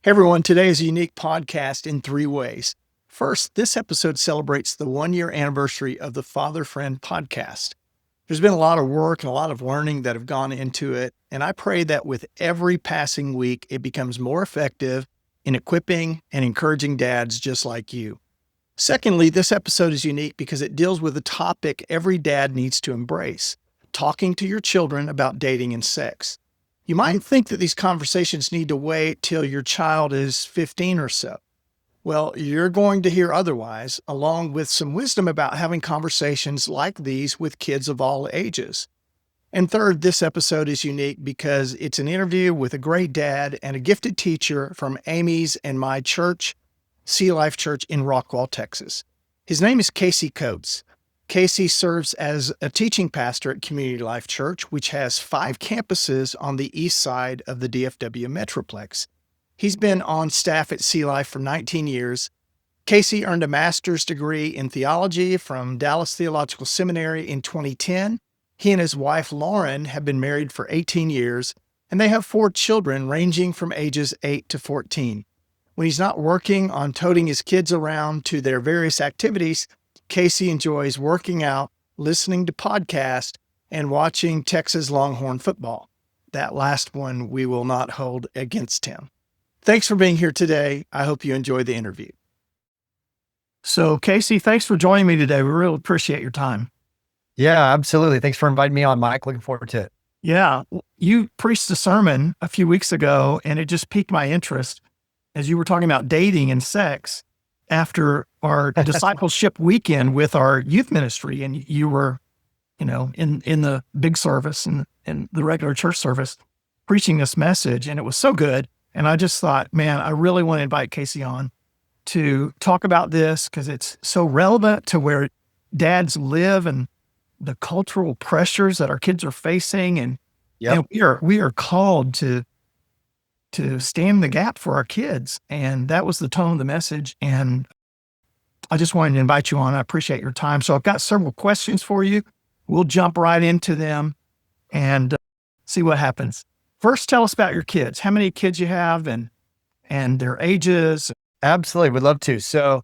Hey everyone, today is a unique podcast in three ways. First, this episode celebrates the 1 year anniversary of the Father Friend podcast. There's been a lot of work and a lot of learning that have gone into it, and I pray that with every passing week, it becomes more effective in equipping and encouraging dads just like you. Secondly, this episode is unique because it deals with a topic every dad needs to embrace: talking to your children about dating and sex. You might think that these conversations need to wait till your child is 15 or so. Well, you're going to hear otherwise, along with some wisdom about having conversations like these with kids of all ages. And third, this episode is unique because it's an interview with a great dad and a gifted teacher from Amy's and my church, cLife Church in Rockwall, Texas. His name is Casey Coates. Casey serves as a teaching pastor at Community Life Church, which has 5 campuses on the east side of the DFW Metroplex. He's been on staff at cLife for 19 years. Casey earned a master's degree in theology from Dallas Theological Seminary in 2010. He and his wife, Lauren, have been married for 18 years, and they have 4 children ranging from ages 8 to 14. When he's not working on toting his kids around to their various activities, Casey enjoys working out, listening to podcasts, and watching Texas Longhorn football. That last one we will not hold against him. Thanks for being here today. I hope you enjoy the interview. So, Casey, thanks for joining me today. We really appreciate your time. Yeah, absolutely. Thanks for inviting me on, Mike. Looking forward to it. Yeah, you preached a sermon a few weeks ago, and it just piqued my interest as you were talking about dating and sex after our discipleship weekend with our youth ministry. And you were, in the big service and the regular church service preaching this message. And it was so good. And I just thought, man, I really want to invite Casey on to talk about this because it's so relevant to where dads live and the cultural pressures that our kids are facing. And, we are called to stand in the gap for our kids. And that was the tone of the message. And I just wanted to invite you on. I appreciate your time. So I've got several questions for you. We'll jump right into them and see what happens. First, tell us about your kids. How many kids you have and their ages? Absolutely. Would love to. So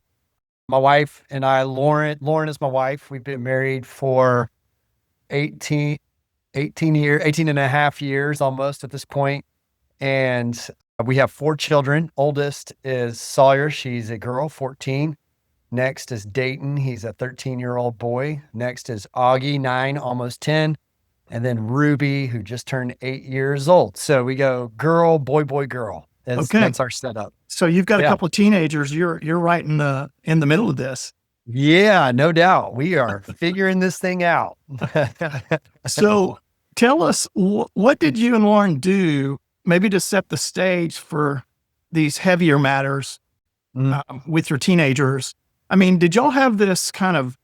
my wife and I, Lauren is my wife. We've been married for 18 and a half years almost at this point. And we have 4 children. Oldest is Sawyer. She's a girl, 14. Next is Dayton. He's a 13-year-old boy. Next is Augie, 9, almost 10. And then Ruby, who just turned 8 years old. So we go girl, boy, boy, girl. That's our setup. So you've got a couple of teenagers. You're right in the middle of this. Yeah, no doubt. We are figuring this thing out. So tell us, what did you and Lauren do maybe to set the stage for these heavier matters with your teenagers? I mean, did y'all have this kind of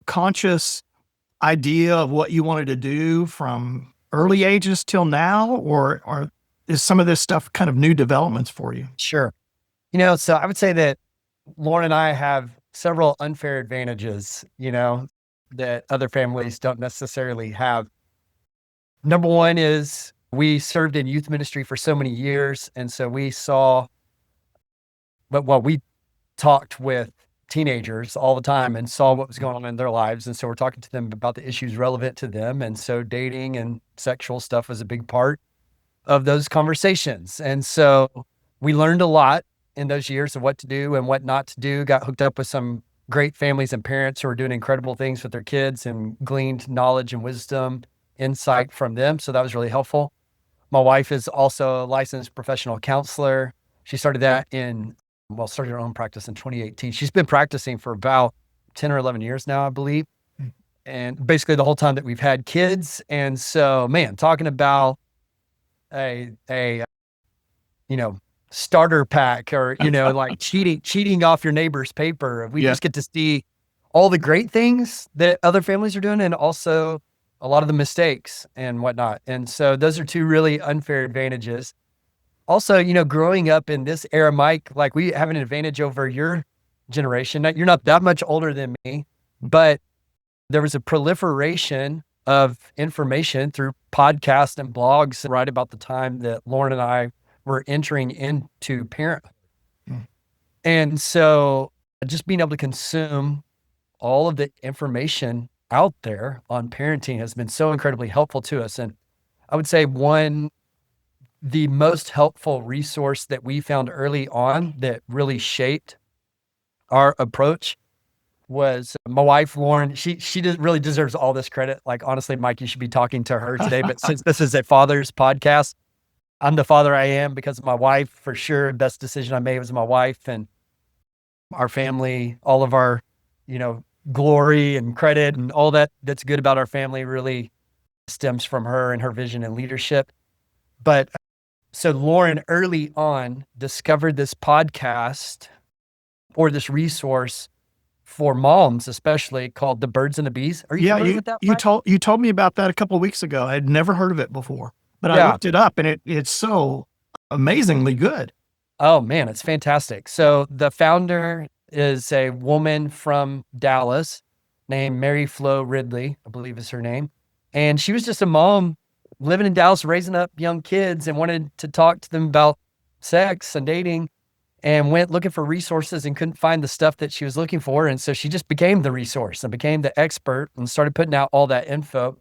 conscious idea of what you wanted to do from early ages till now, or is some of this stuff kind of new developments for you? Sure. So I would say that Lauren and I have several unfair advantages, that other families don't necessarily have. Number one is we served in youth ministry for so many years. And so we talked with teenagers all the time and saw what was going on in their lives. And so we're talking to them about the issues relevant to them. And so dating and sexual stuff was a big part of those conversations. And so we learned a lot in those years of what to do and what not to do, got hooked up with some great families and parents who are doing incredible things with their kids and gleaned knowledge and wisdom, insight from them. So that was really helpful. My wife is also a licensed professional counselor. She started started her own practice in 2018. She's been practicing for about 10 or 11 years now, I believe. And basically the whole time that we've had kids. And so, man, talking about a starter pack or, like cheating off your neighbor's paper. We just get to see all the great things that other families are doing and also a lot of the mistakes and whatnot. And so those are 2 really unfair advantages. Also, growing up in this era, Mike, like we have an advantage over your generation. You're not that much older than me, but there was a proliferation of information through podcasts and blogs right about the time that Lauren and I we're entering into parenthood. Mm. And so just being able to consume all of the information out there on parenting has been so incredibly helpful to us. And I would say the most helpful resource that we found early on that really shaped our approach was my wife, Lauren. She really deserves all this credit. Like, honestly, Mike, you should be talking to her today. But since this is a father's podcast, I'm the father I am because of my wife, for sure. Best decision I made was my wife, and our family, all of our, glory and credit and all that's good about our family really stems from her and her vision and leadership. But so Lauren early on discovered this podcast or this resource for moms, especially, called The Birds and the Bees. Are you familiar with that, Mike? You told me about that a couple of weeks ago. I had never heard of it before, but I Yeah. looked it up, and it's so amazingly good. Oh man, it's fantastic. So the founder is a woman from Dallas named Mary Flo Ridley, I believe is her name. And she was just a mom living in Dallas, raising up young kids, and wanted to talk to them about sex and dating, and went looking for resources and couldn't find the stuff that she was looking for. And so she just became the resource and became the expert and started putting out all that info.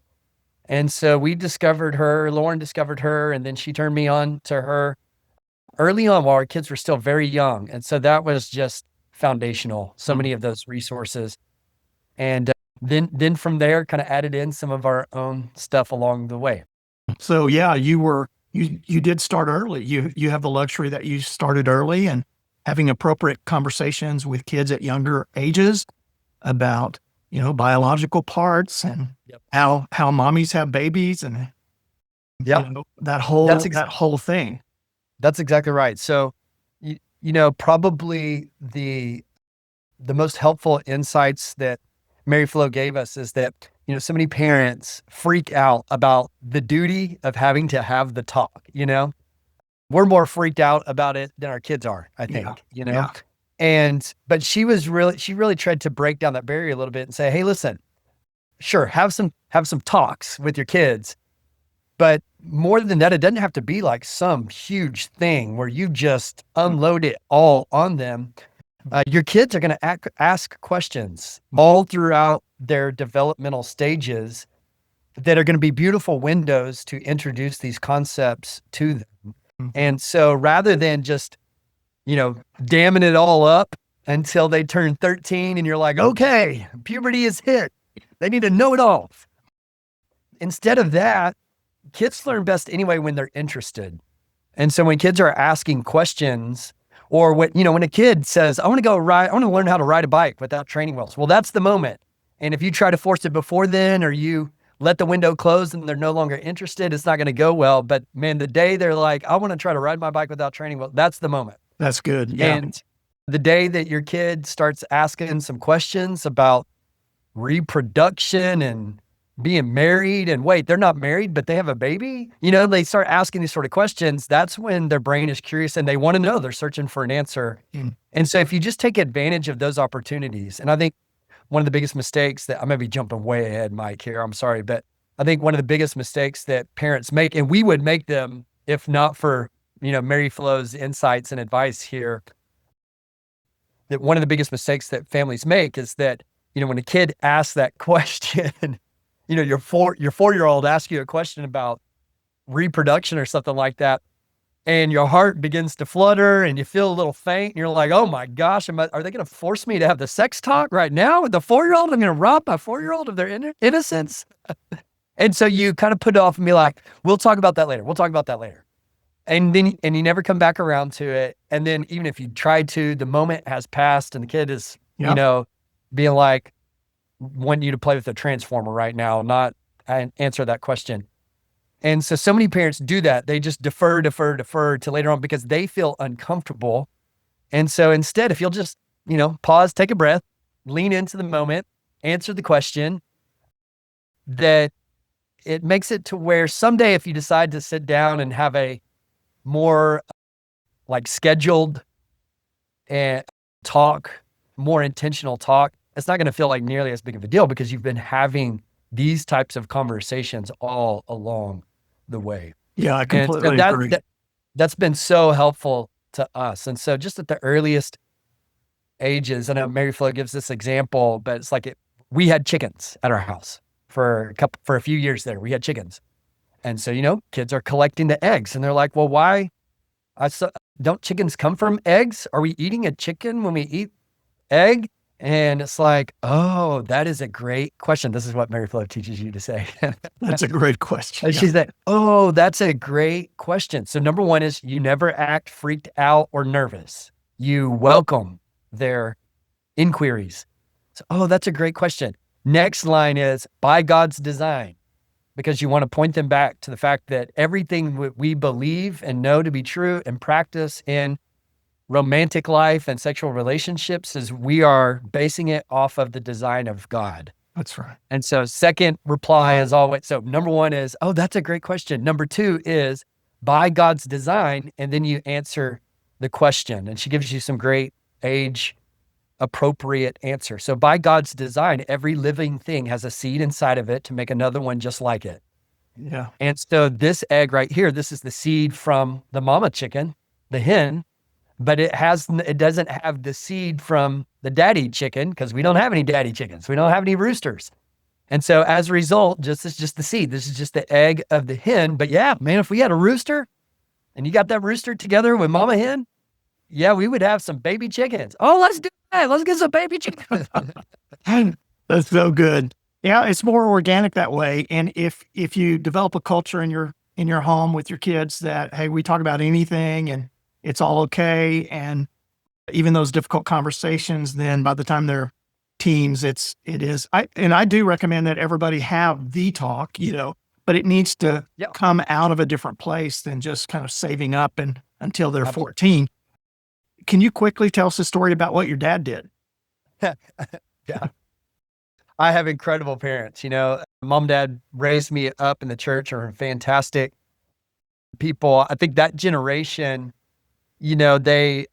And so we discovered her, Lauren discovered her, and then she turned me on to her early on while our kids were still very young. And so that was just foundational, so many of those resources. And then from there, kind of added in some of our own stuff along the way. So yeah, you did start early. You have the luxury that you started early and having appropriate conversations with kids at younger ages about, biological parts and how mommies have babies and that whole thing. That's exactly right. So, probably the most helpful insights that Mary Flo gave us is that, so many parents freak out about the duty of having to have the talk. We're more freaked out about it than our kids are, I think, Yeah. but she really tried to break down that barrier a little bit and say, hey, listen, sure, have some talks with your kids, but more than that, it doesn't have to be like some huge thing where you just unload it all on them. Your kids are going to ask questions all throughout their developmental stages that are going to be beautiful windows to introduce these concepts to them. Mm-hmm. And so rather than just, damming it all up until they turn 13 and you're like, okay, puberty is hit, they need to know it all. Instead of that, kids learn best anyway when they're interested. And so when kids are asking questions, or when a kid says, I want to learn how to ride a bike without training wheels. Well, that's the moment. And if you try to force it before then, or you let the window close and they're no longer interested, it's not going to go well. But man, the day they're like, I want to try to ride my bike without training wheels, that's the moment. That's good. Yeah. And the day that your kid starts asking some questions about reproduction and being married, and wait, they're not married, but they have a baby, they start asking these sort of questions. That's when their brain is curious and they want to know, they're searching for an answer. And so if you just take advantage of those opportunities, and I think one of the biggest mistakes that I may be jumping way ahead, Mike, here, I'm sorry, but I think one of the biggest mistakes that parents make, and we would make them if not for, Mary Flo's insights and advice here, that one of the biggest mistakes that families make is that, when a kid asks that question, your 4-year-old asks you a question about reproduction or something like that, and your heart begins to flutter and you feel a little faint and you're like, oh my gosh, are they going to force me to have the sex talk right now with the 4-year-old? I'm going to rob my 4-year-old of their innocence. And so you kind of put it off and be like, we'll talk about that later. We'll talk about that later. And then, you never come back around to it. And then even if you tried to, the moment has passed and the kid is, being like, want you to play with a transformer right now, not answer that question. And so many parents do that. They just defer to later on because they feel uncomfortable. And so instead, if you'll just, pause, take a breath, lean into the moment, answer the question, that it makes it to where someday if you decide to sit down and have a more like scheduled and more intentional talk, it's not going to feel like nearly as big of a deal because you've been having these types of conversations all along the way. Yeah, I completely agree. that's been so helpful to us. And so just at the earliest ages, I know Mary Flo gives this example, but it's like we had chickens at our house for a few years there. We had chickens. And so, kids are collecting the eggs and they're like, well, why? Don't chickens come from eggs? Are we eating a chicken when we eat egg? And it's like, oh, that is a great question. This is what Mary Flo teaches you to say. That's a great question. And she's like, oh, that's a great question. So number one is you never act freaked out or nervous. You welcome their inquiries. So, oh, that's a great question. Next line is by God's design, because you want to point them back to the fact that everything we believe and know to be true and practice in romantic life and sexual relationships is we are basing it off of the design of God. That's right. And so second reply is always, so number one is, oh, that's a great question. Number two is by God's design. And then you answer the question. And she gives you some great age appropriate answer. So by God's design, every living thing has a seed inside of it to make another one just like it. Yeah. And so this egg right here, this is the seed from the mama chicken, the hen, but it doesn't have the seed from the daddy chicken because we don't have any daddy chickens. We don't have any roosters. And so as a result, this is just the seed. This is just the egg of the hen. But yeah, man, if we had a rooster and you got that rooster together with mama hen, yeah, we would have some baby chickens. Oh, let's do that. Let's get some baby chickens. That's so good. Yeah, it's more organic that way. And if you develop a culture in your home with your kids that, hey, we talk about anything and it's all okay, and even those difficult conversations, then by the time they're teens, it is. I do recommend that everybody have the talk, but it needs to come out of a different place than just kind of saving up and until they're 14. Can you quickly tell us a story about what your dad did? Yeah. I have incredible parents. Mom, dad raised me up in the church, are fantastic people. I think that generation, they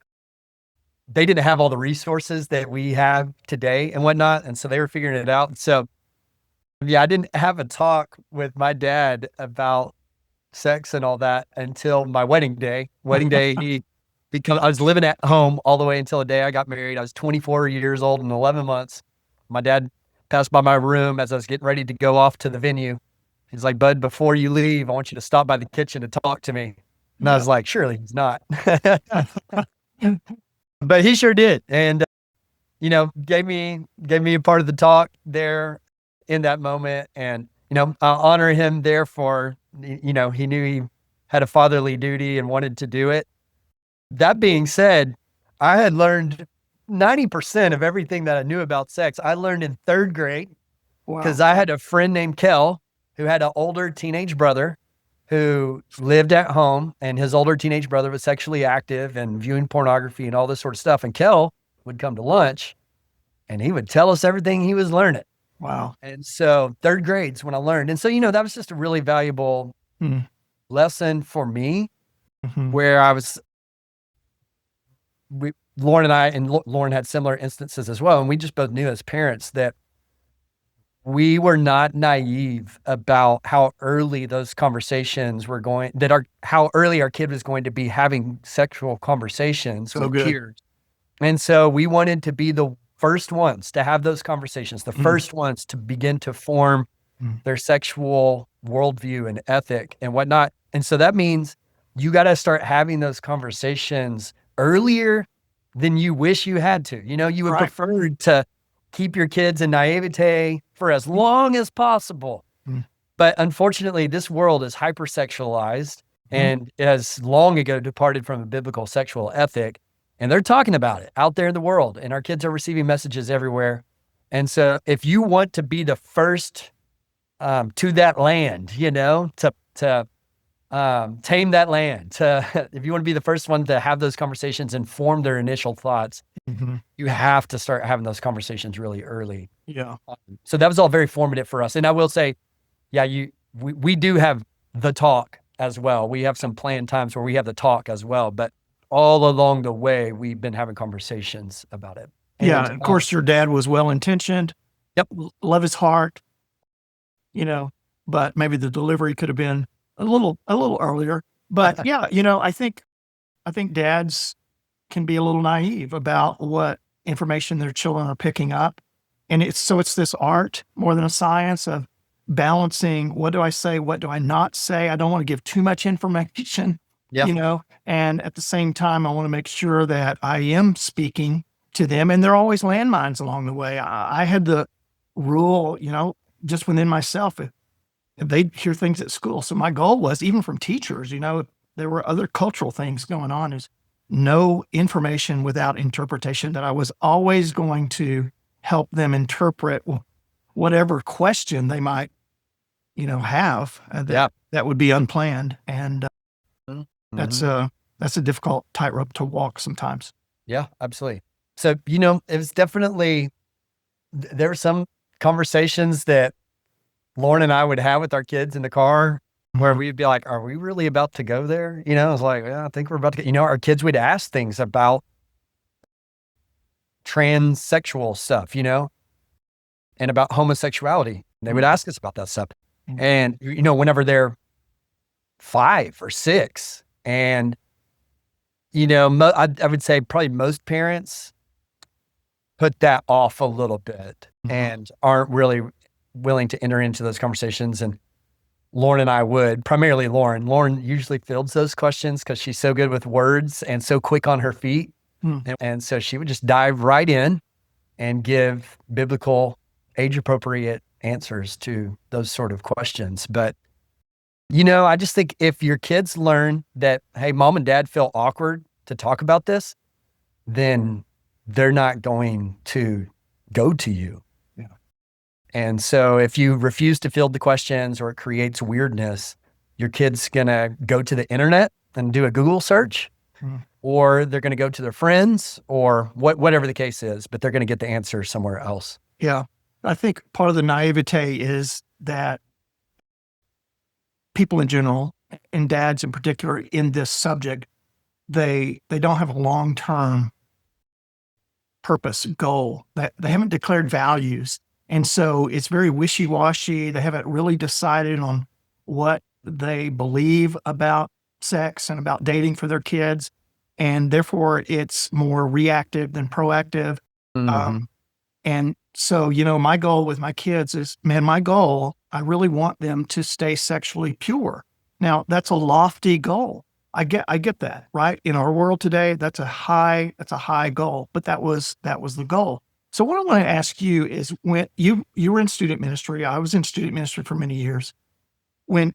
didn't have all the resources that we have today and whatnot. And so they were figuring it out. So yeah, I didn't have a talk with my dad about sex and all that until my wedding day. I was living at home all the way until the day I got married. I was 24 years old and 11 months. My dad passed by my room as I was getting ready to go off to the venue. He's like, bud, before you leave, I want you to stop by the kitchen and talk to me. And I was like, surely he's not. But he sure did. And, gave me a part of the talk there in that moment. And, I honor him there for, he knew he had a fatherly duty and wanted to do it. That being said, I had learned 90% of everything that I knew about sex. I learned in third grade because I had a friend named Kel who had an older teenage brother who lived at home, and his older teenage brother was sexually active and viewing pornography and all this sort of stuff. And Kel would come to lunch and he would tell us everything he was learning. Wow. And so third grade's when I learned. And so, that was just a really valuable lesson for me where Lauren and Lauren had similar instances as well. And we just both knew as parents that we were not naive about how early those conversations were going, how early our kid was going to be having sexual conversations with peers. And so we wanted to be the first ones to have those conversations, the first ones to begin to form their sexual worldview and ethic and whatnot. And so that means you got to start having those conversations earlier than you wish you had to. You would prefer to keep your kids in naivete for as long as possible. But unfortunately, this world is hypersexualized and has long ago departed from a biblical sexual ethic. And they're talking about it out there in the world, and our kids are receiving messages everywhere. And so if you want to be the first to that land, to tame that land, if you want to be the first one to have those conversations and form their initial thoughts, you have to start having those conversations really early. Yeah. So that was all very formative for us. And I will say, we do have the talk as well. We have some planned times where we have the talk as well, but all along the way, we've been having conversations about it. And, of course, your dad was well-intentioned. Yep. Love his heart, but maybe the delivery could have been a little earlier. But yeah, I think dads can be a little naive about what information their children are picking up. And it's this art more than a science of balancing, what do I say? What do I not say? I don't want to give too much information, Yeah. and at the same time, I want to make sure that I am speaking to them. And there are always landmines along the way. I had the rule, just within myself, if they'd hear things at school. So my goal was, even from teachers, there were other cultural things going on, is no information without interpretation, that I was always going to help them interpret whatever question they might, have, that would be unplanned. And that's a difficult tightrope to walk sometimes. Yeah, absolutely. So, it was definitely, there were some conversations that Lauren and I would have with our kids in the car where we'd be like, are we really about to go there? It's like, yeah, I think we're about to get, our kids would ask things about transsexual stuff, and about homosexuality. They would ask us about that stuff. And, whenever they're 5 or 6, and, I would say probably most parents put that off a little bit and aren't really willing to enter into those conversations. And Lauren and I would, primarily Lauren. Lauren usually fields those questions because she's so good with words and so quick on her feet. And so she would just dive right in and give biblical, age-appropriate answers to those sort of questions. But, I just think if your kids learn that, hey, mom and dad feel awkward to talk about this, then they're not going to go to you. Yeah. And so if you refuse to field the questions or it creates weirdness, your kid's going to go to the internet and do a Google search, or they're going to go to their friends, or whatever the case is, but they're going to get the answer somewhere else. Yeah. I think part of the naivete is that people in general, and dads in particular, in this subject, they don't have a long-term purpose, goal. That they haven't declared values. And so it's very wishy-washy. They haven't really decided on what they believe about sex and about dating for their kids. And therefore it's more reactive than proactive. And so, my goal with my kids is, I really want them to stay sexually pure. Now, that's a lofty goal. I get that, right? In our world today, that's a high goal, but that was the goal. So what I want to ask you is, when you were in student ministry, I was in student ministry for many years. When,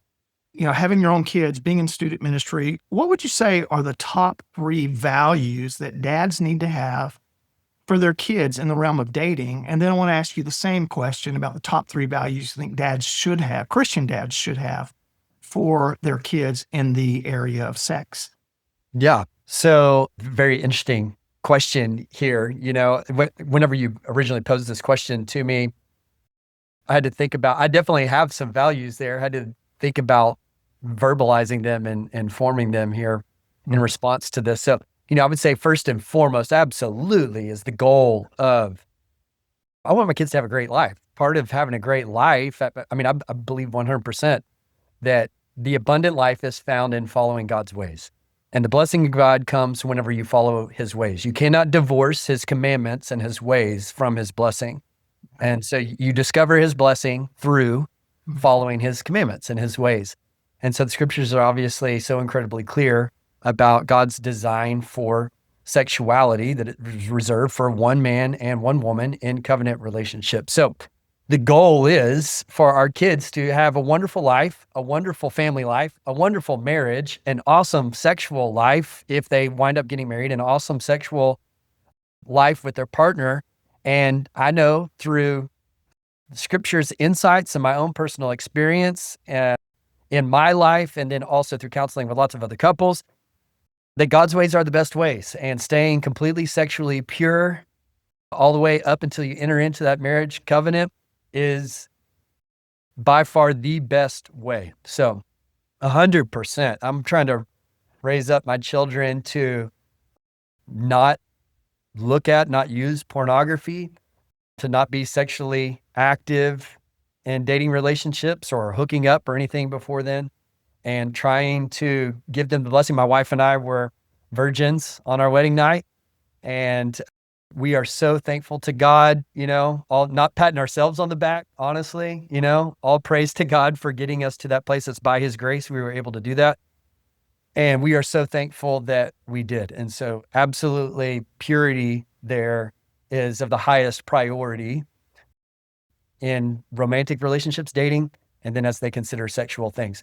having your own kids, being in student ministry, what would you say are the top 3 values that dads need to have for their kids in the realm of dating? And then I want to ask you the same question about the top 3 values you think dads should have, Christian dads should have, for their kids in the area of sex. Yeah. So very interesting question here. Whenever you originally posed this question to me, I had to think about, I definitely have some values there. I had to think about verbalizing them and forming them here in response to this. So, I would say first and foremost, absolutely, is the goal of, I want my kids to have a great life. Part of having a great life, I believe 100% that the abundant life is found in following God's ways. And the blessing of God comes whenever you follow his ways. You cannot divorce his commandments and his ways from his blessing. And so you discover his blessing through following his commandments and his ways. And so the scriptures are obviously so incredibly clear about God's design for sexuality, that it was reserved for one man and one woman in covenant relationship. So the goal is for our kids to have a wonderful life, a wonderful family life, a wonderful marriage, an awesome sexual life if they wind up getting married, an awesome sexual life with their partner. And I know through scripture's insights and my own personal experience in my life, and then also through counseling with lots of other couples, that God's ways are the best ways, and staying completely sexually pure all the way up until you enter into that marriage covenant is by far the best way. So 100%, I'm trying to raise up my children to not look at, not use pornography, to not be sexually active in dating relationships or hooking up or anything before then. and trying to give them the blessing. My wife and I were virgins on our wedding night, and we are so thankful to God, all not patting ourselves on the back, honestly, all praise to God for getting us to that place. It's by his grace we were able to do that. And we are so thankful that we did. And so absolutely purity there is of the highest priority in romantic relationships, dating, and then as they consider sexual things.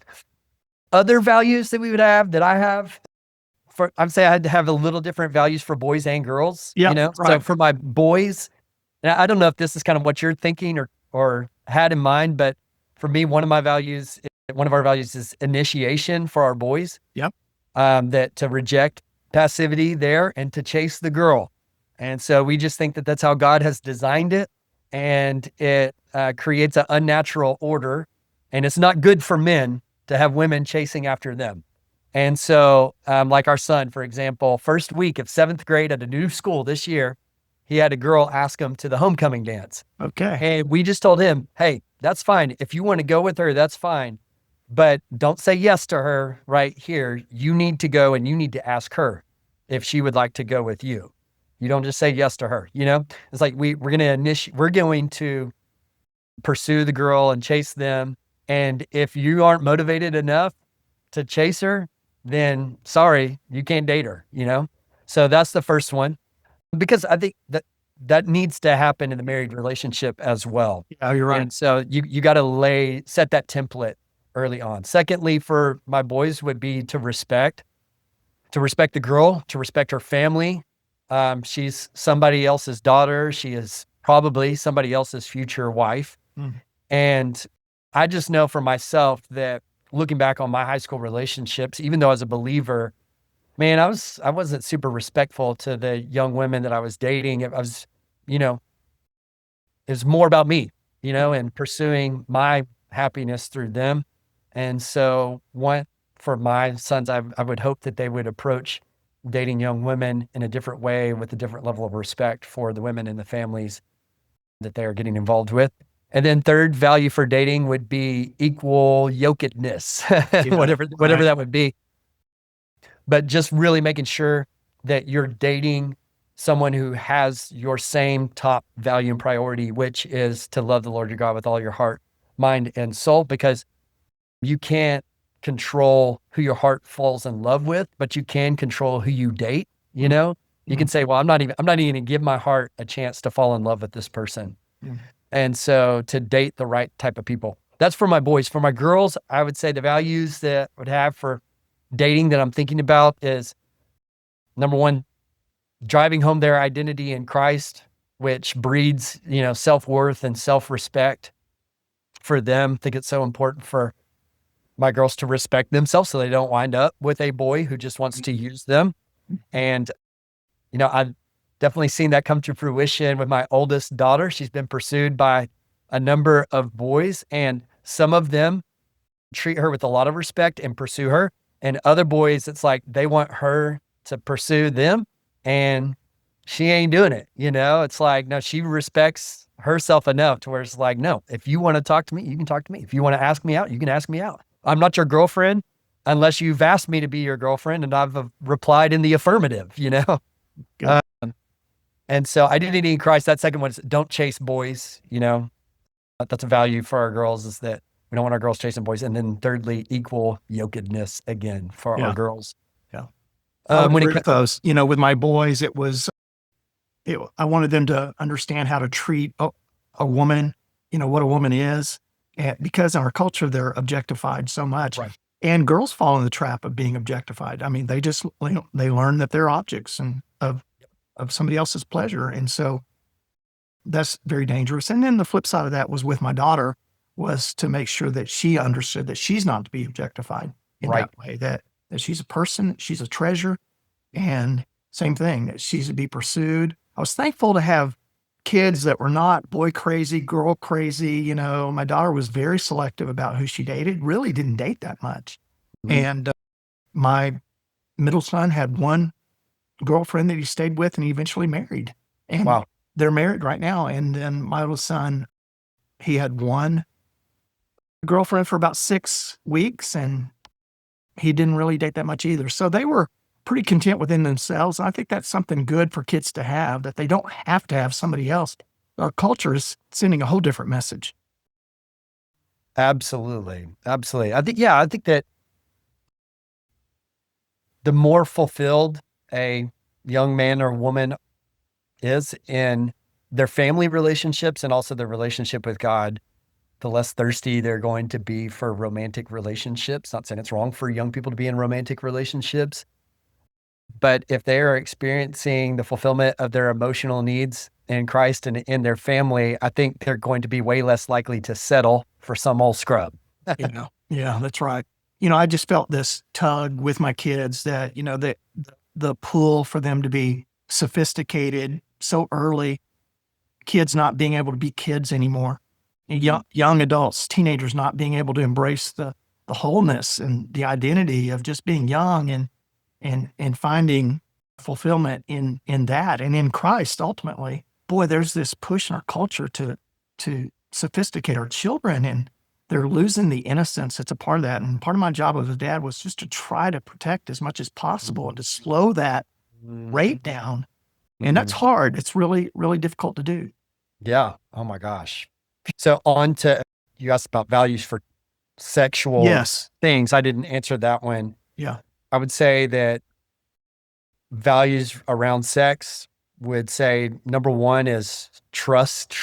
Other values that we would have, that I have, I'd say I had to have a little different values for boys and girls. Yeah, So right. for my boys, and I don't know if this is kind of what you're thinking or had in mind, but for me, one of our values is initiation for our boys. Yep. That to reject passivity there and to chase the girl. And so we just think that that's how God has designed it. And it creates an unnatural order. And it's not good for men to have women chasing after them. And so like our son, for example, first week of 7th grade at a new school this year, he had a girl ask him to the homecoming dance. Okay. And we just told him, hey, that's fine. If you want to go with her, that's fine. But don't say yes to her right here. You need to go and you need to ask her if she would like to go with you. You don't just say yes to her. It's like we're going to pursue the girl and chase them. And if you aren't motivated enough to chase her, then sorry, you can't date her, So that's the first one, because I think that needs to happen in the married relationship as well. Yeah, you're right. And so you got to set that template early on. Secondly, for my boys would be to respect the girl, to respect her family. She's somebody else's daughter. She is probably somebody else's future wife. Mm. And I just know for myself that looking back on my high school relationships, even though as a believer, man, I wasn't super respectful to the young women that I was dating. It was more about me, and pursuing my happiness through them. And so for my sons, I would hope that they would approach dating young women in a different way with a different level of respect for the women and the families that they are getting involved with. And then third value for dating would be equal yokedness, whatever that would be. But just really making sure that you're dating someone who has your same top value and priority, which is to love the Lord your God with all your heart, mind, and soul, because you can't control who your heart falls in love with, but you can control who you date. You can say, well, I'm not even going to give my heart a chance to fall in love with this person. Mm. And so to date the right type of people. That's for my boys. For my girls, I would say the values that I would have for dating that I'm thinking about is, number one, driving home their identity in Christ, which breeds, self-worth and self-respect for them. I think it's so important for my girls to respect themselves so they don't wind up with a boy who just wants to use them. And, I've definitely seen that come to fruition with my oldest daughter. She's been pursued by a number of boys, and some of them treat her with a lot of respect and pursue her. And other boys, it's like they want her to pursue them, and she ain't doing it. It's like, no, she respects herself enough to where it's like, no, if you want to talk to me, you can talk to me. If you want to ask me out, you can ask me out. I'm not your girlfriend unless you've asked me to be your girlfriend, and I've replied in the affirmative, And so identity in Christ, that second one is don't chase boys, That's a value for our girls, is that we don't want our girls chasing boys. And then thirdly, equal yokedness again for our girls. Yeah. With those, with my boys, I wanted them to understand how to treat a woman, what a woman is, and because in our culture, they're objectified so much. Right. And girls fall in the trap of being objectified. I mean, they just, they learn that they're objects and of somebody else's pleasure. And so that's very dangerous. And then the flip side of that was with my daughter, was to make sure that she understood that she's not to be objectified in that way, that she's a person, she's a treasure, and same thing, that she's to be pursued. I was thankful to have kids that were not boy crazy, girl crazy. My daughter was very selective about who she dated, really didn't date that much. Mm-hmm. And my middle son had one girlfriend that he stayed with, and he eventually married. And wow. They're married right now. And then my little son, he had one girlfriend for about 6 weeks, and he didn't really date that much either. So they were pretty content within themselves. I think that's something good for kids to have, that they don't have to have somebody else. Our culture is sending a whole different message. Absolutely. Absolutely. I think that the more fulfilled a young man or woman is in their family relationships and also their relationship with God, the less thirsty they're going to be for romantic relationships. Not saying it's wrong for young people to be in romantic relationships, but if they are experiencing the fulfillment of their emotional needs in Christ and in their family, I think they're going to be way less likely to settle for some old scrub. Yeah, that's right. I just felt this tug with my kids that, the pull for them to be sophisticated so early, kids not being able to be kids anymore, young adults, teenagers not being able to embrace the wholeness and the identity of just being young and finding fulfillment in that and in Christ ultimately. Boy, there's this push in our culture to sophisticate our children, and they're losing the innocence that's a part of that. And part of my job as a dad was just to try to protect as much as possible and to slow that rate down. And that's hard. It's really, really difficult to do. Yeah. Oh my gosh. So on to, you asked about values for sexual Yes. things. I didn't answer that one. Yeah. I would say that values around sex would say number one is trust,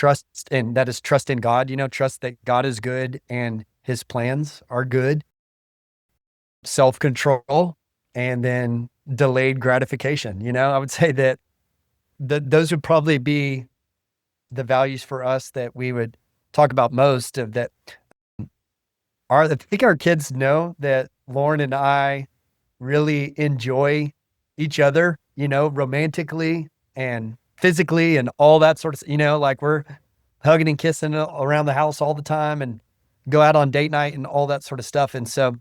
and that is trust in God, trust that God is good and his plans are good, self-control, and then delayed gratification. I would say that those would probably be the values for us that we would talk about most of that. I think our kids know that Lauren and I really enjoy each other, romantically and physically and all that sort of, like we're hugging and kissing around the house all the time and go out on date night and all that sort of stuff. And so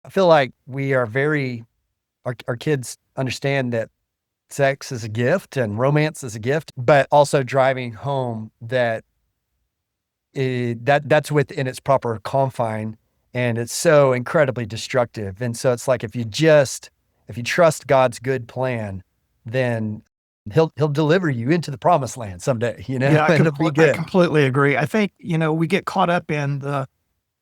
I feel like we are our kids understand that sex is a gift and romance is a gift, but also driving home that that's within its proper confine, and it's so incredibly destructive. And so it's like, if you trust God's good plan, then he'll deliver you into the promised land someday, Yeah, and it'll be good. I completely agree. I think, we get caught up in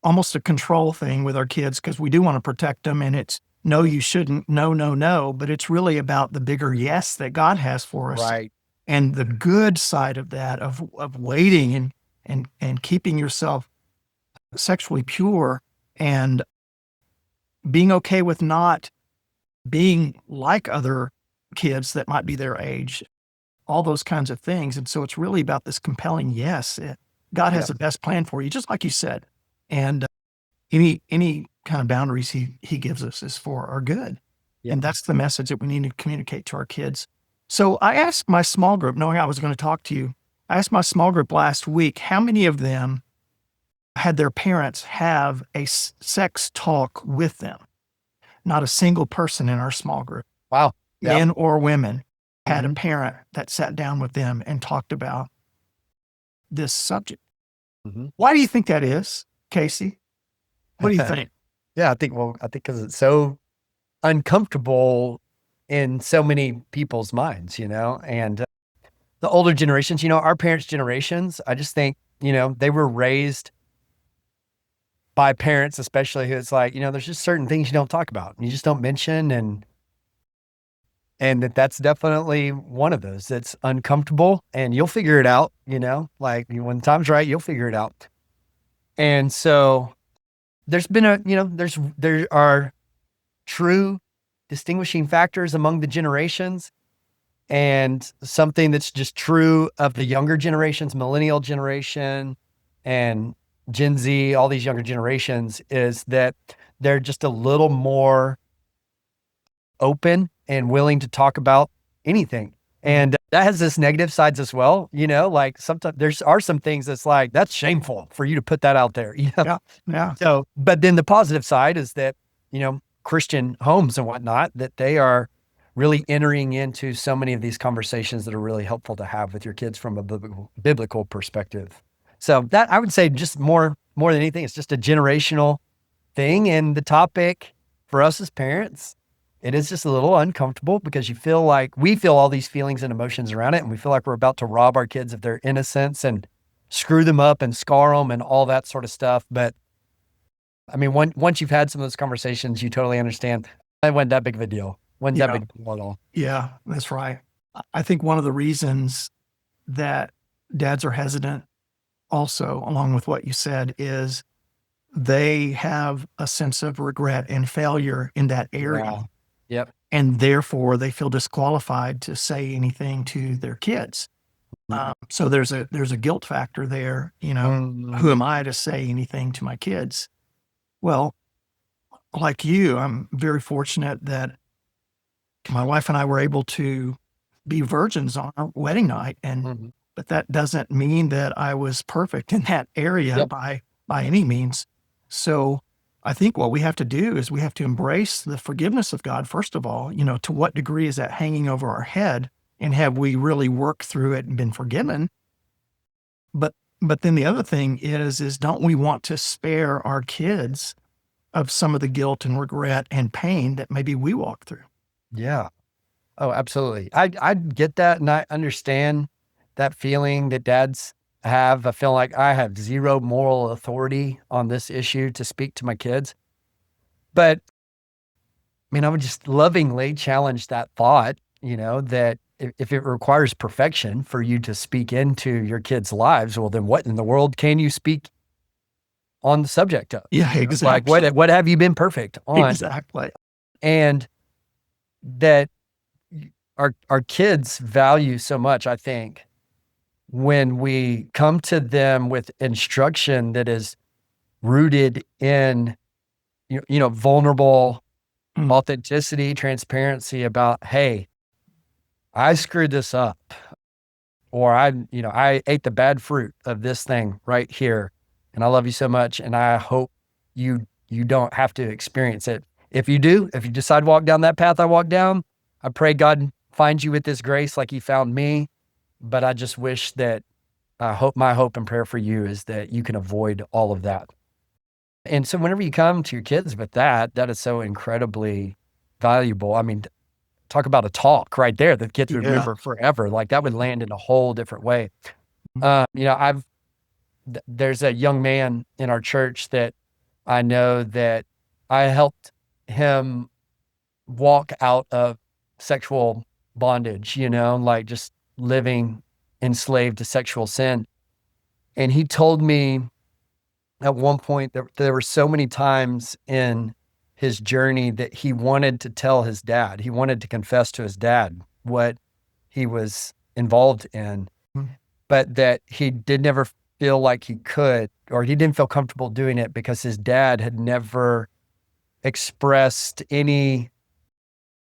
almost a control thing with our kids because we do want to protect them, and it's no, you shouldn't, no, no, no. But it's really about the bigger yes that God has for us. Right. And the good side of that, of waiting and keeping yourself sexually pure and being okay with not being like other kids that might be their age, all those kinds of things. And so it's really about this compelling yes. God has the best plan for you, just like you said. And any kind of boundaries he gives us is for our good. Yeah. And that's the message that we need to communicate to our kids. So I asked my small group, knowing I was going to talk to you, I asked my small group last week, how many of them had their parents have a sex talk with them? Not a single person in our small group, Wow. men or women, had a parent that sat down with them and talked about this subject. Why do you think that is, Casey? What do you think? Yeah, I think because it's so uncomfortable in so many people's minds, and the older generations, our parents' generations, I just think, they were raised by parents, especially who it's like, there's just certain things you don't talk about, you just don't mention. And that's definitely one of those that's uncomfortable, and you'll figure it out, like when time's right, you'll figure it out. And so there's been there are true distinguishing factors among the generations, and something that's just true of the younger generations, millennial generation and Gen Z, all these younger generations, is that they're just a little more open and willing to talk about anything. And that has this negative sides as well, like sometimes there are some things that's like, that's shameful for you to put that out there, Yeah. So, but then the positive side is that, Christian homes and whatnot, that they are really entering into so many of these conversations that are really helpful to have with your kids from a biblical perspective. So that, I would say, just more than anything, it's just a generational thing. And the topic for us as parents, it is just a little uncomfortable because you feel like we feel all these feelings and emotions around it. And we feel like we're about to rob our kids of their innocence and screw them up and scar them and all that sort of stuff. But I mean, once you've had some of those conversations, you totally understand. It wasn't that big of a deal. Wasn't that Yeah. big of a deal at all. Yeah, that's right. I think one of the reasons that dads are hesitant also, along with what you said, is they have a sense of regret and failure in that area. Yeah. Yep. And therefore they feel disqualified to say anything to their kids. So there's a guilt factor there, who am I to say anything to my kids? Well, like you, I'm very fortunate that my wife and I were able to be virgins on our wedding night. But that doesn't mean that I was perfect in that area Yep. by any means. So I think what we have to do is we have to embrace the forgiveness of God, first of all. To what degree is that hanging over our head? And have we really worked through it and been forgiven? But then the other thing is don't we want to spare our kids of some of the guilt and regret and pain that maybe we walk through? Yeah. Oh, absolutely. I get that, and I understand that feeling that dads have. I feel like I have zero moral authority on this issue to speak to my kids. But I mean, I would just lovingly challenge that thought, that if it requires perfection for you to speak into your kids' lives, well, then what in the world can you speak on the subject of? Yeah, exactly. Like what have you been perfect on? Exactly. And that our kids value so much, I think, when we come to them with instruction that is rooted in, vulnerable authenticity, transparency about, hey, I screwed this up, or I ate the bad fruit of this thing right here, and I love you so much, and I hope you don't have to experience it. If you do, if you decide to walk down that path I walked down, I pray God finds you with this grace like he found me. But I just wish that my hope and prayer for you is that you can avoid all of that. And so whenever you come to your kids with that is so incredibly valuable. I mean, talk about a talk right there that kids would remember forever. Like that would land in a whole different way. There's a young man in our church that I know that I helped him walk out of sexual bondage, like just living enslaved to sexual sin. And he told me at one point that there were so many times in his journey that he wanted to tell his dad, he wanted to confess to his dad what he was involved in, but that he did never feel like he could, or he didn't feel comfortable doing it because his dad had never expressed any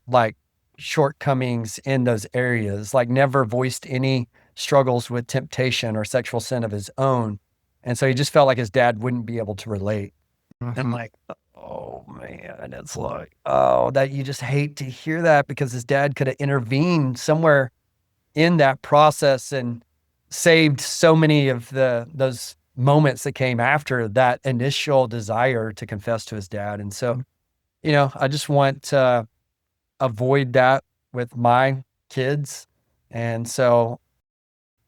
like shortcomings in those areas, like never voiced any struggles with temptation or sexual sin of his own. And so he just felt like his dad wouldn't be able to relate. And like, oh man, it's like, that you just hate to hear that because his dad could have intervened somewhere in that process and saved so many of those moments that came after that initial desire to confess to his dad. And so, I just want to avoid that with my kids. And so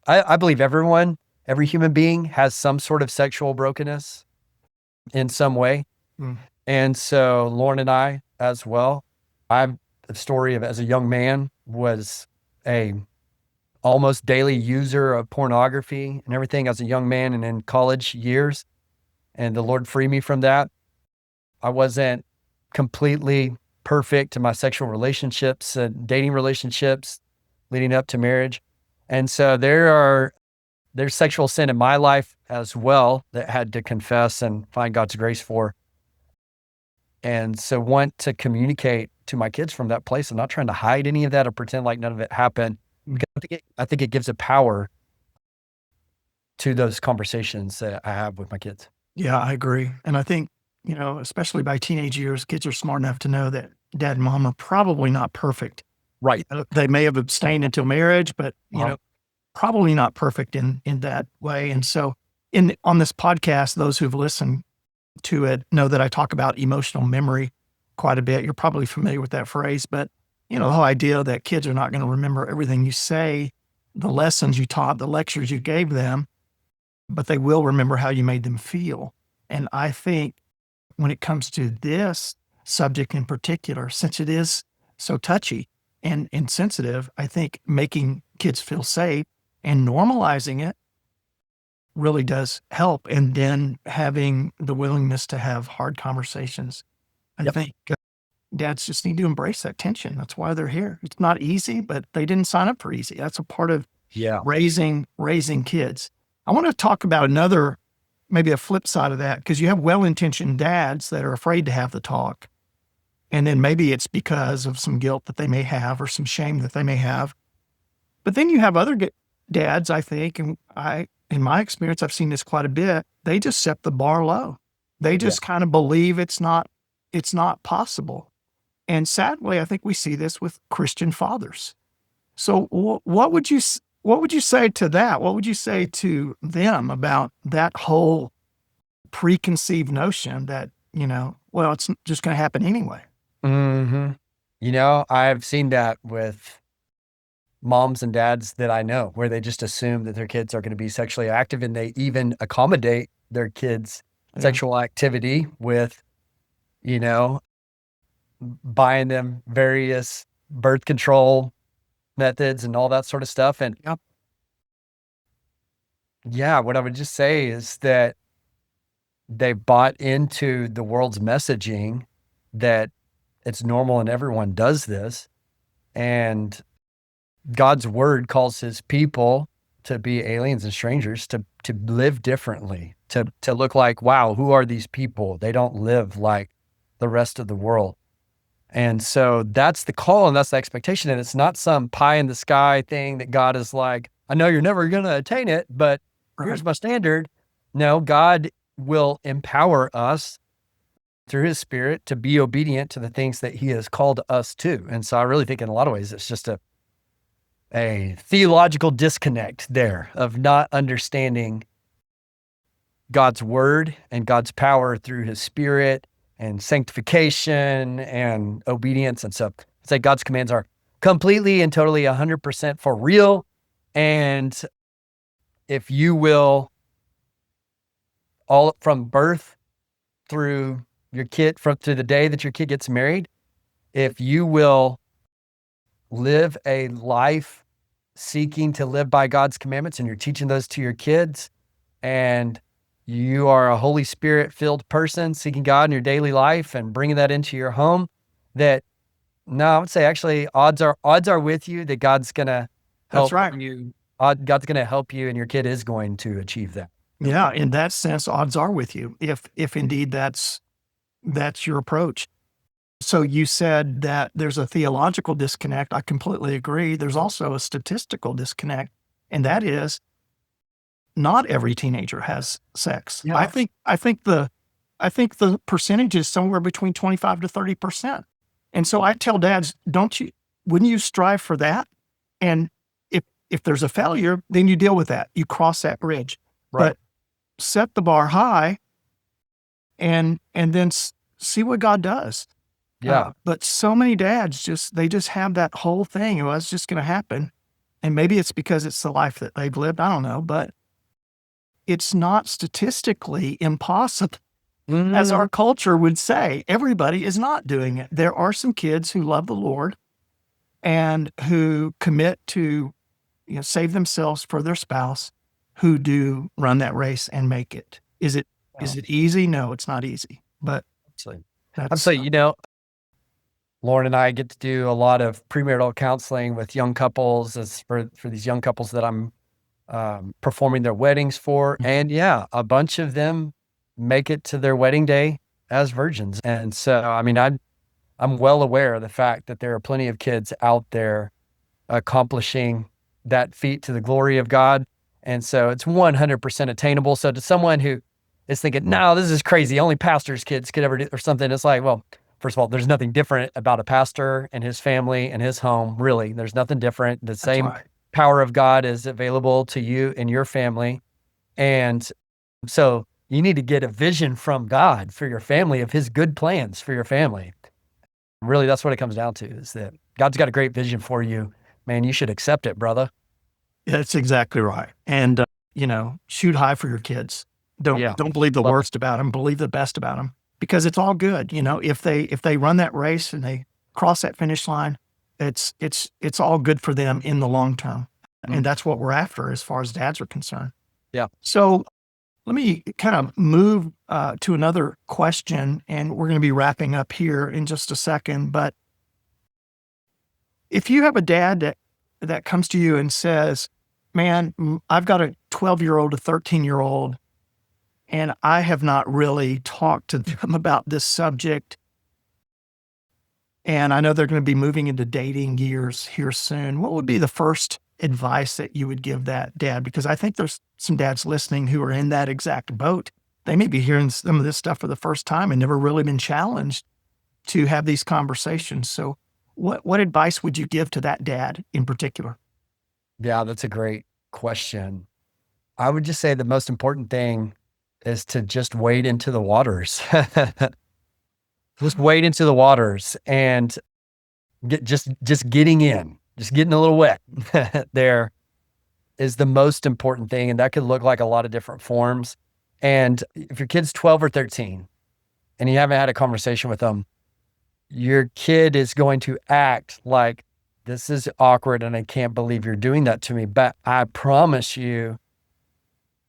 I believe every human being has some sort of sexual brokenness in some way. And so Lauren and I as well, the story of as a young man was a almost daily user of pornography and everything as a young man and in college years. And the Lord freed me from that. I wasn't completely perfect in my sexual relationships and dating relationships leading up to marriage. And so there's sexual sin in my life as well that I had to confess and find God's grace for. And so want to communicate to my kids from that place. I'm not trying to hide any of that or pretend like none of it happened. Because I think it gives a power to those conversations that I have with my kids. Yeah, I agree. And I think, especially by teenage years, kids are smart enough to know that dad and mom are probably not perfect. Right. They may have abstained until marriage, but, probably not perfect in that way. And so on this podcast, those who've listened to it know that I talk about emotional memory quite a bit. You're probably familiar with that phrase, but the whole idea that kids are not going to remember everything you say, the lessons you taught, the lectures you gave them, but they will remember how you made them feel. And I think when it comes to this subject in particular, since it is so touchy and sensitive, I think making kids feel safe and normalizing it really does help. And then having the willingness to have hard conversations. I Yep. think dads just need to embrace that tension. That's why they're here. It's not easy, but they didn't sign up for easy. That's a part of Yeah. raising kids. I want to talk about another, maybe a flip side of that, because you have well-intentioned dads that are afraid to have the talk. And then maybe it's because of some guilt that they may have or some shame that they may have. But then you have other dads, I think, and in my experience, I've seen this quite a bit. They just set the bar low. They just kind of believe it's not possible. And sadly, I think we see this with Christian fathers. So what would you say to that? What would you say to them about that whole preconceived notion that, well, it's just going to happen anyway? Mhm. I've seen that with moms and dads that I know, where they just assume that their kids are gonna be sexually active, and they even accommodate their kids' Yeah. sexual activity with, you know, buying them various birth control methods and all that sort of stuff, and Yep. yeah, what I would just say is that they bought into the world's messaging that it's normal and everyone does this, and God's word calls his people to be aliens and strangers, to live differently, to look like, wow, who are these people? They don't live like the rest of the world. And so that's the call and that's the expectation. And it's not some pie in the sky thing that God is like, I know you're never going to attain it, but here's Right. my standard. No, God will empower us through his spirit to be obedient to the things that he has called us to. And so I really think in a lot of ways, it's just a theological disconnect there of not understanding God's word and God's power through his spirit and sanctification and obedience. And so it's like God's commands are completely and totally 100% for real. And if you will, all from birth through through the day that your kid gets married, if you will live a life seeking to live by God's commandments and you're teaching those to your kids, and you are a Holy Spirit filled person seeking God in your daily life and bringing that into your home, that no, I would say actually odds are with you that God's going to That's help right. you. God's going to help you and your kid is going to achieve that. Yeah. In that sense, odds are with you if indeed that's your approach. So you said that there's a theological disconnect. I completely agree. There's also a statistical disconnect, and that is not every teenager has sex. Yeah. I think the percentage is somewhere between 25 to 30%. And so I tell dads, wouldn't you strive for that? And if there's a failure, then you deal with that. You cross that bridge. Right. But set the bar high and then see what God does. Yeah. But so many dads they just have that whole thing. Well, it's just going to happen. And maybe it's because it's the life that they've lived. I don't know, but it's not statistically impossible. As our culture would say, everybody is not doing it. There are some kids who love the Lord and who commit to, save themselves for their spouse, who do run that race and make it. Is it easy? No, it's not easy. But Absolutely. that's Absolutely. Lauren and I get to do a lot of premarital counseling with young couples for these young couples that I'm performing their weddings for. And yeah, a bunch of them make it to their wedding day as virgins. And so, I mean, I'm well aware of the fact that there are plenty of kids out there accomplishing that feat to the glory of God. And so it's 100% attainable. So to someone who is thinking, no, this is crazy, only pastors' kids could ever do or something, it's like, well, first of all, there's nothing different about a pastor and his family and his home. Really, there's nothing different. The same right. power of God is available to you and your family. And so you need to get a vision from God for your family of his good plans for your family. Really, that's what it comes down to, is that God's got a great vision for you. Man, you should accept it, brother. That's exactly right. And, shoot high for your kids. Yeah. Don't believe the Love it. worst about them. Believe the best about them, because it's all good. If they run that race and they cross that finish line, it's all good for them in the long term. And that's what we're after as far as dads are concerned. Yeah. So let me kind of move to another question, and we're going to be wrapping up here in just a second. But if you have a dad that comes to you and says, man, I've got a 12-year-old, a 13-year-old, and I have not really talked to them about this subject, and I know they're going to be moving into dating years here soon, what would be the first advice that you would give that dad? Because I think there's some dads listening who are in that exact boat. They may be hearing some of this stuff for the first time and never really been challenged to have these conversations. So what advice would you give to that dad in particular? Yeah, that's a great question. I would just say the most important thing is to just wade into the waters. Just wade into the waters and just getting in, just getting a little wet there is the most important thing. And that could look like a lot of different forms. And if your kid's 12 or 13 and you haven't had a conversation with them, your kid is going to act like, this is awkward and I can't believe you're doing that to me. But I promise you,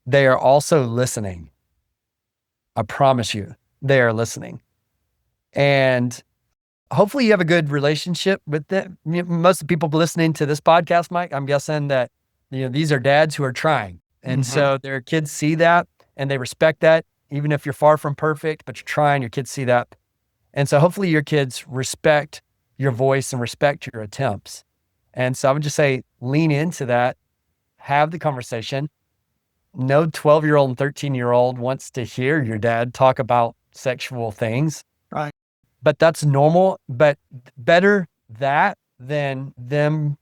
they are also listening. I promise you, they are listening. And hopefully you have a good relationship with them. Most of the people listening to this podcast, Mike, I'm guessing that, these are dads who are trying. And so their kids see that and they respect that, even if you're far from perfect, but you're trying, your kids see that. And so hopefully your kids respect your voice and respect your attempts. And so I would just say, lean into that, have the conversation. No 12-year-old and 13-year-old wants to hear your dad talk about sexual things. Right. But that's normal. But better that than them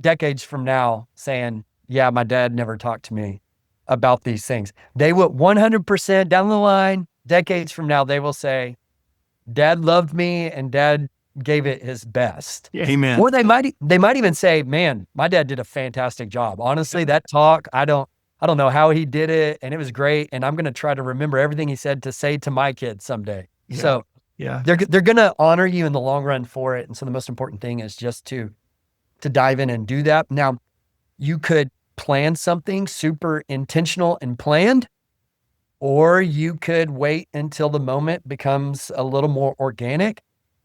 decades from now saying, yeah, my dad never talked to me about these things. They will 100% down the line, decades from now, they will say, Dad loved me and Dad gave it his best. Amen. Or they might even say, man, my dad did a fantastic job. Honestly, that talk, I don't know how he did it, and it was great. And I'm going to try to remember everything he said to say to my kids someday. Yeah. So yeah, they're going to honor you in the long run for it. And so the most important thing is just to dive in and do that. Now, you could plan something super intentional and planned, or you could wait until the moment becomes a little more organic.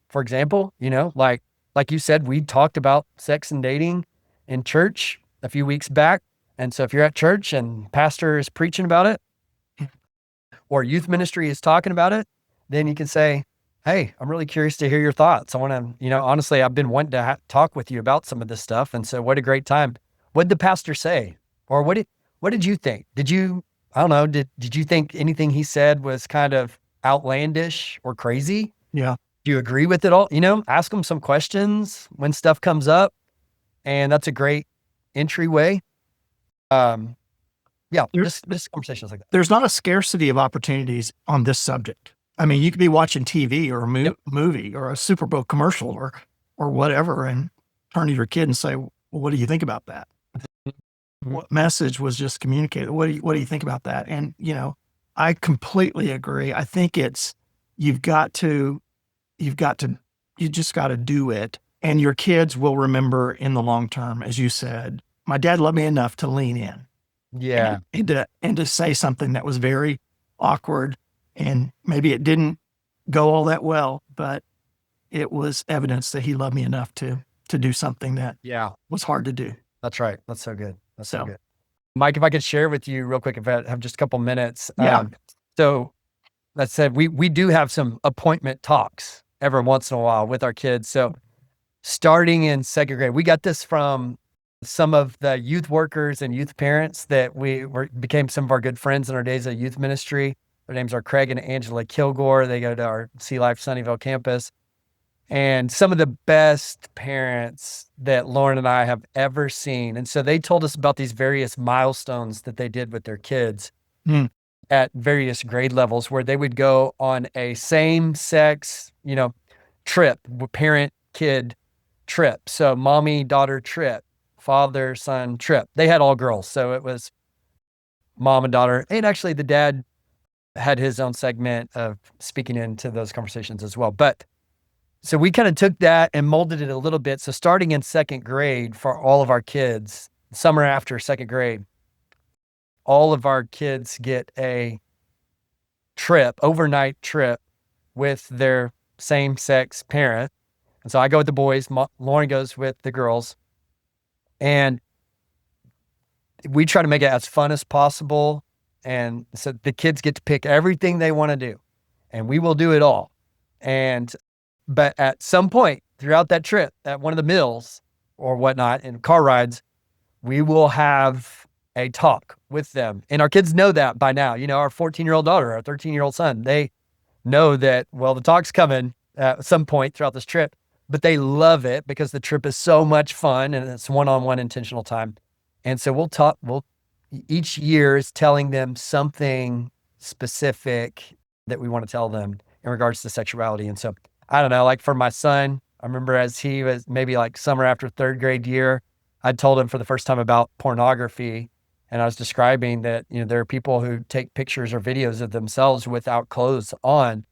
For example, like you said, we talked about sex and dating in church a few weeks back. And so if you're at church and pastor is preaching about it or youth ministry is talking about it, then you can say, hey, I'm really curious to hear your thoughts. I want to, honestly, I've been wanting to talk with you about some of this stuff. And so what a great time. What did the pastor say? Or what did you think? I don't know, did you think anything he said was kind of outlandish or crazy? Yeah. Do you agree with it all? Ask them some questions when stuff comes up. And that's a great entryway. Just conversations like that. There's not a scarcity of opportunities on this subject. I mean, you could be watching TV or a movie or a Super Bowl commercial or whatever, and turn to your kid and say, well, what do you think about that? What message was just communicated? What do you think about that? And, I completely agree. I think you just got to do it, and your kids will remember in the long term, as you said, my dad loved me enough to lean in. Yeah. And to say something that was very awkward, and maybe it didn't go all that well, but it was evidence that he loved me enough to do something that was hard to do. That's right. That's so good. That's so good. Mike, if I could share with you real quick, if I have just a couple minutes. Yeah. So that said, we do have some appointment talks every once in a while with our kids. So starting in second grade, we got this from some of the youth workers and youth parents that became some of our good friends in our days of youth ministry. Their names are Craig and Angela Kilgore. They go to our cLife Sunnyvale campus. And some of the best parents that Lauren and I have ever seen. And so they told us about these various milestones that they did with their kids at various grade levels, where they would go on a same sex, trip, parent-kid trip. So mommy, daughter trip, father, son trip. They had all girls. So it was mom and daughter. And actually the dad had his own segment of speaking into those conversations as well. But so we kind of took that and molded it a little bit. So starting in second grade for all of our kids, summer after second grade, all of our kids get a overnight trip with their same sex parent. And so I go with the boys, Lauren goes with the girls, and we try to make it as fun as possible. And so the kids get to pick everything they want to do, and we will do it all. But at some point throughout that trip, at one of the meals or whatnot, in car rides, we will have a talk with them. And our kids know that by now. Our 14-year-old daughter, our 13-year-old son, they know that, well, the talk's coming at some point throughout this trip, but they love it because the trip is so much fun and it's one-on-one intentional time. And so each year is telling them something specific that we want to tell them in regards to sexuality. And so, I don't know, like for my son, I remember as he was maybe like summer after third grade year, I told him for the first time about pornography. And I was describing that, there are people who take pictures or videos of themselves without clothes on.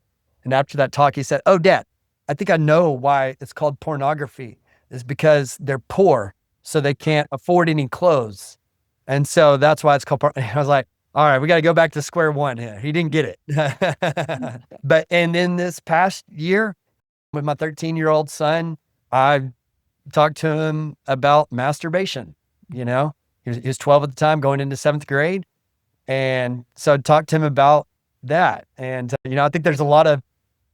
And after that talk, he said, "Oh, Dad, I think I know why it's called pornography. It's because they're poor, so they can't afford any clothes. And so that's why it's called I was like, all right, we got to go back to square one here. He didn't get it. And in this past year with my 13-year-old son, I talked to him about masturbation. He was 12 at the time, going into 7th grade. And so I talked to him about that. And, I think there's a lot of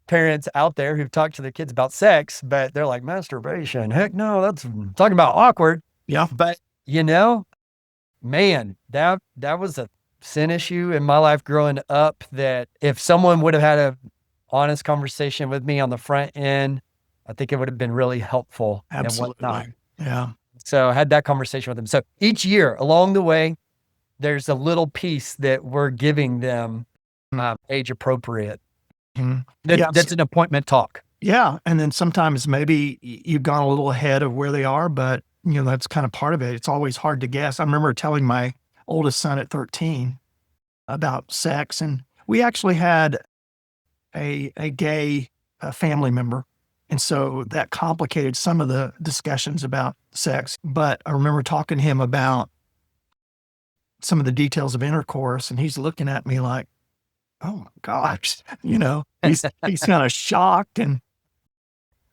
parents out there who've talked to their kids about sex, but they're like, masturbation, heck no, that's talking about awkward. Yeah. But, man, that was a sin issue in my life growing up, that if someone would have had a honest conversation with me on the front end, I think it would have been really helpful. Absolutely. And whatnot. Yeah. So I had that conversation with them. So each year along the way, there's a little piece that we're giving them age appropriate. Mm-hmm. That's an appointment talk. Yeah. And then sometimes maybe you've gone a little ahead of where they are, but that's kind of part of it. It's always hard to guess. I remember telling my oldest son at 13 about sex, and we actually had a gay family member. And so that complicated some of the discussions about sex. But I remember talking to him about some of the details of intercourse, and he's looking at me like, oh my gosh, he's kind of shocked. And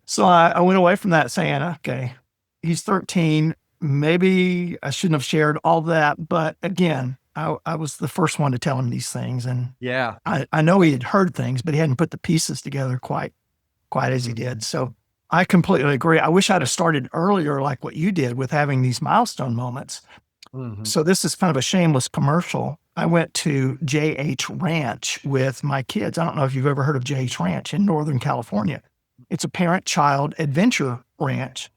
so I went away from that saying, okay, he's 13. Maybe I shouldn't have shared all that. But again, I was the first one to tell him these things. And yeah, I know he had heard things, but he hadn't put the pieces together quite as he did. So I completely agree. I wish I'd have started earlier, like what you did with having these milestone moments. Mm-hmm. So this is kind of a shameless commercial. I went to J.H. Ranch with my kids. I don't know if you've ever heard of J.H. Ranch in Northern California. It's a parent-child adventure ranch,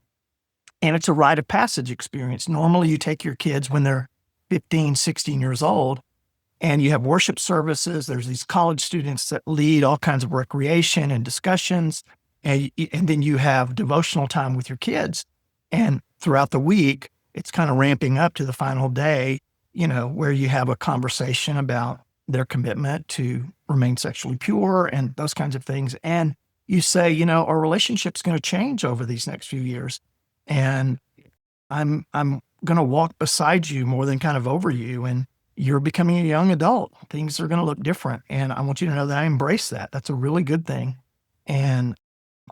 and it's a rite of passage experience. Normally you take your kids when they're 15, 16 years old, and you have worship services. There's these college students that lead all kinds of recreation and discussions. And then you have devotional time with your kids. And throughout the week, it's kind of ramping up to the final day, where you have a conversation about their commitment to remain sexually pure and those kinds of things. And you say, our relationship's going to change over these next few years. And I'm going to walk beside you more than kind of over you. And you're becoming a young adult. Things are going to look different. And I want you to know that I embrace that. That's a really good thing. And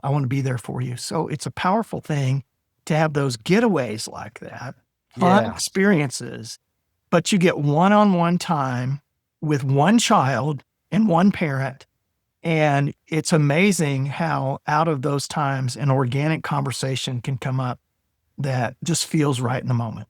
I want to be there for you. So it's a powerful thing to have those getaways like that, fun experiences, but you get one-on-one time with one child and one parent. And it's amazing how out of those times an organic conversation can come up that just feels right in the moment.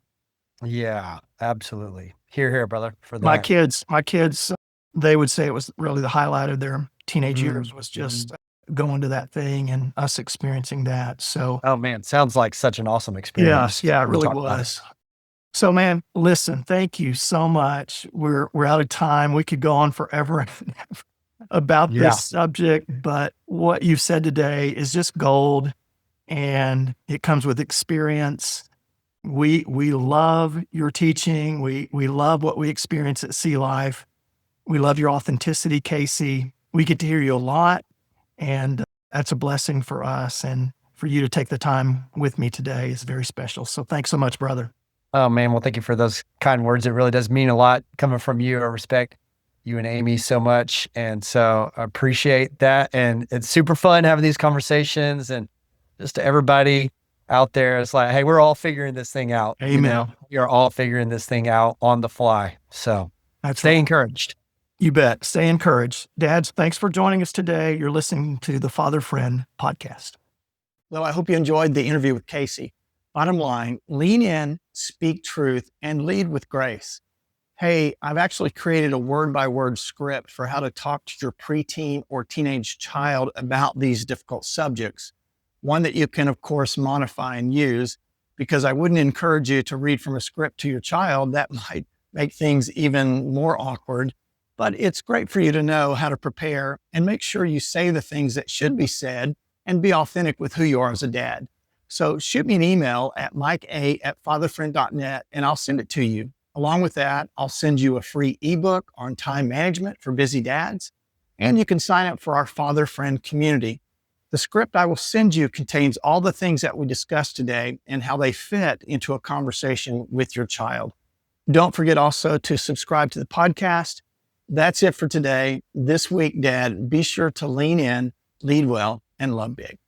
Yeah, absolutely. Here, brother, for that. My kids, they would say it was really the highlight of their teenage years was just going to that thing and us experiencing that. So, oh man, sounds like such an awesome experience. Yes, yeah, it really was. So, man, listen, thank you so much. We're out of time. We could go on forever and ever. about Yeah. this subject, but what you've said today is just gold, and it comes with experience. We love your teaching. We love what we experience at cLife. We love your authenticity, Casey. We get to hear you a lot, and that's a blessing for us. And for you to take the time with me today is very special. So thanks so much, brother. Oh man, well, thank you for those kind words. It really does mean a lot coming from you. I respect you and Amy so much. And so I appreciate that. And it's super fun having these conversations. And just to everybody out there, it's like, hey, we're all figuring this thing out. Amen. We are all figuring this thing out on the fly. So That's stay right. encouraged. You bet. Stay encouraged. Dads, thanks for joining us today. You're listening to the Father Friend podcast. Well, I hope you enjoyed the interview with Casey. Bottom line, lean in, speak truth, and lead with grace. Hey, I've actually created a word-by-word script for how to talk to your preteen or teenage child about these difficult subjects. One that you can, of course, modify and use, because I wouldn't encourage you to read from a script to your child. That might make things even more awkward. But it's great for you to know how to prepare and make sure you say the things that should be said and be authentic with who you are as a dad. So shoot me an email at mikea@fatherfriend.net and I'll send it to you. Along with that, I'll send you a free ebook on time management for busy dads, and you can sign up for our Father Friend community. The script I will send you contains all the things that we discussed today and how they fit into a conversation with your child. Don't forget also to subscribe to the podcast. That's it for today. This week, Dad, be sure to lean in, lead well, and love big.